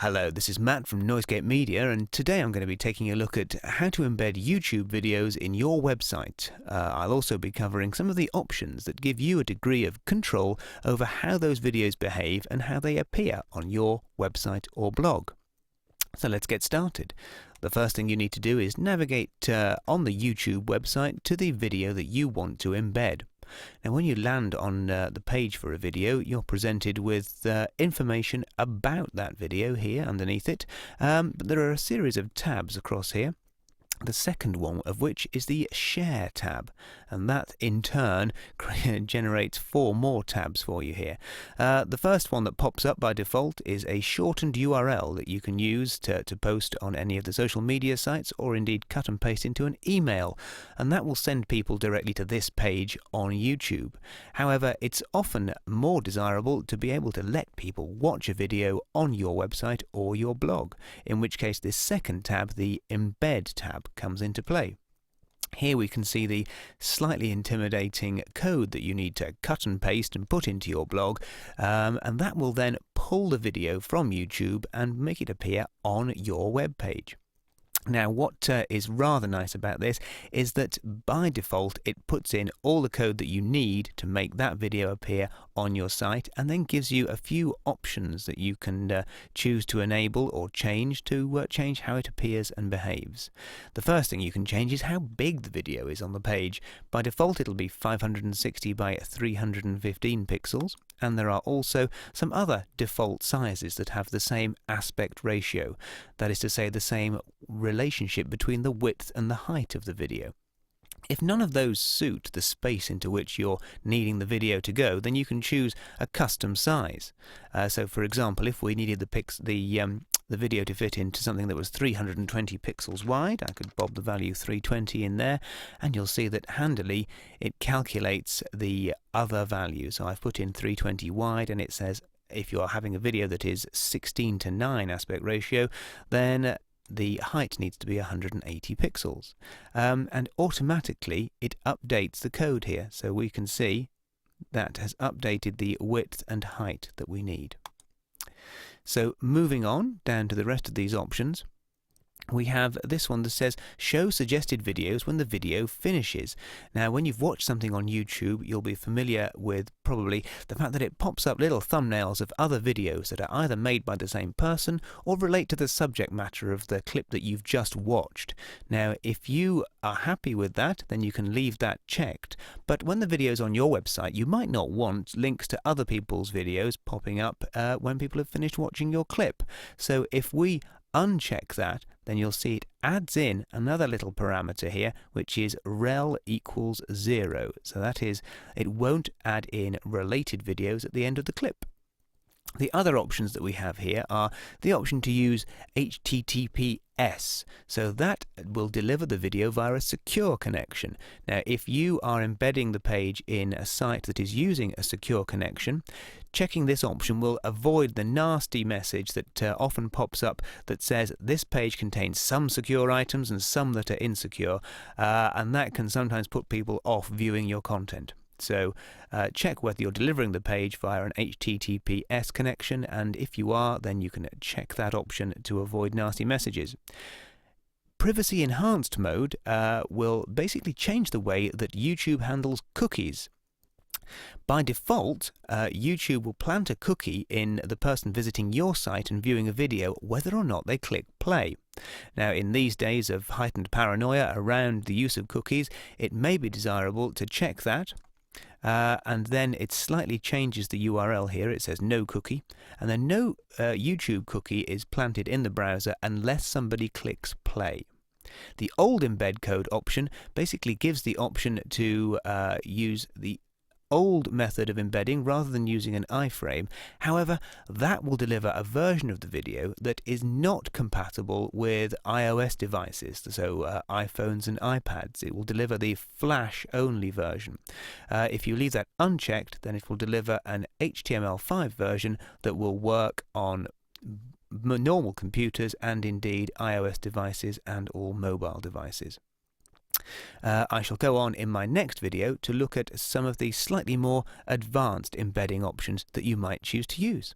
Hello, this is Matt from Noisegate Media, and today I'm going to be taking a look at how to embed YouTube videos in your website. I'll also be covering some of the options that give you a degree of control over how those videos behave and how they appear on your website or blog. So let's get started. The first thing you need to do is navigate on the YouTube website to the video that you want to embed. Now, when you land on the page for a video, you're presented with information about that video here underneath it, but there are a series of tabs across here. The second one of which is the Share tab, and that in turn generates 4 more tabs for you here. The first one that pops up by default is a shortened URL that you can use to post on any of the social media sites, or indeed cut and paste into an email, and that will send people directly to this page on YouTube. However, it's often more desirable to be able to let people watch a video on your website or your blog, in which case this second tab, the Embed tab, comes into play. Here we can see the slightly intimidating code that you need to cut and paste and put into your blog, and that will then pull the video from YouTube and make it appear on your web page. Now, what is rather nice about this is that by default it puts in all the code that you need to make that video appear on your site, and then gives you a few options that you can choose to enable or change to change how it appears and behaves. The first thing you can change is how big the video is on the page. By default it'll be 560 by 315 pixels, and there are also some other default sizes that have the same aspect ratio, that is to say the same relationship between the width and the height of the video. If none of those suit the space into which you're needing the video to go, then you can choose a custom size. So for example, if we needed the video to fit into something that was 320 pixels wide, I could bob the value 320 in there, and you'll see that handily it calculates the other value. So I've put in 320 wide, and it says if you're having a video that is 16:9 aspect ratio, then the height needs to be 180 pixels. And automatically it updates the code here, so we can see that has updated the width and height that we need. So moving on down to the rest of these options, we have this one that says show suggested videos when the video finishes. Now, when you've watched something on YouTube, you'll be familiar with probably the fact that it pops up little thumbnails of other videos that are either made by the same person or relate to the subject matter of the clip that you've just watched. Now, if you are happy with that, then you can leave that checked. But when the video's on your website, you might not want links to other people's videos popping up when people have finished watching your clip. So if we uncheck that, then you'll see it adds in another little parameter here, which is rel equals 0. So that is, it won't add in related videos at the end of the clip. The other options that we have here are the option to use HTTPS, so that will deliver the video via a secure connection. Now, if you are embedding the page in a site that is using a secure connection, checking this option will avoid the nasty message that often pops up that says this page contains some secure items and some that are insecure, and that can sometimes put people off viewing your content. So check whether you're delivering the page via an HTTPS connection, and if you are, then you can check that option to avoid nasty messages. Privacy Enhanced mode will basically change the way that YouTube handles cookies. By default, YouTube will plant a cookie in the person visiting your site and viewing a video, whether or not they click play. Now, in these days of heightened paranoia around the use of cookies, it may be desirable to check that. And then it slightly changes the URL here. It says no cookie, and then no YouTube cookie is planted in the browser unless somebody clicks play. The old Embed Code option basically gives the option to use the old method of embedding rather than using an iframe. However, that will deliver a version of the video that is not compatible with iOS devices, so iPhones and iPads. It will deliver the Flash-only version. If you leave that unchecked, then it will deliver an HTML5 version that will work on normal computers and indeed iOS devices and all mobile devices. I shall go on in my next video to look at some of the slightly more advanced embedding options that you might choose to use.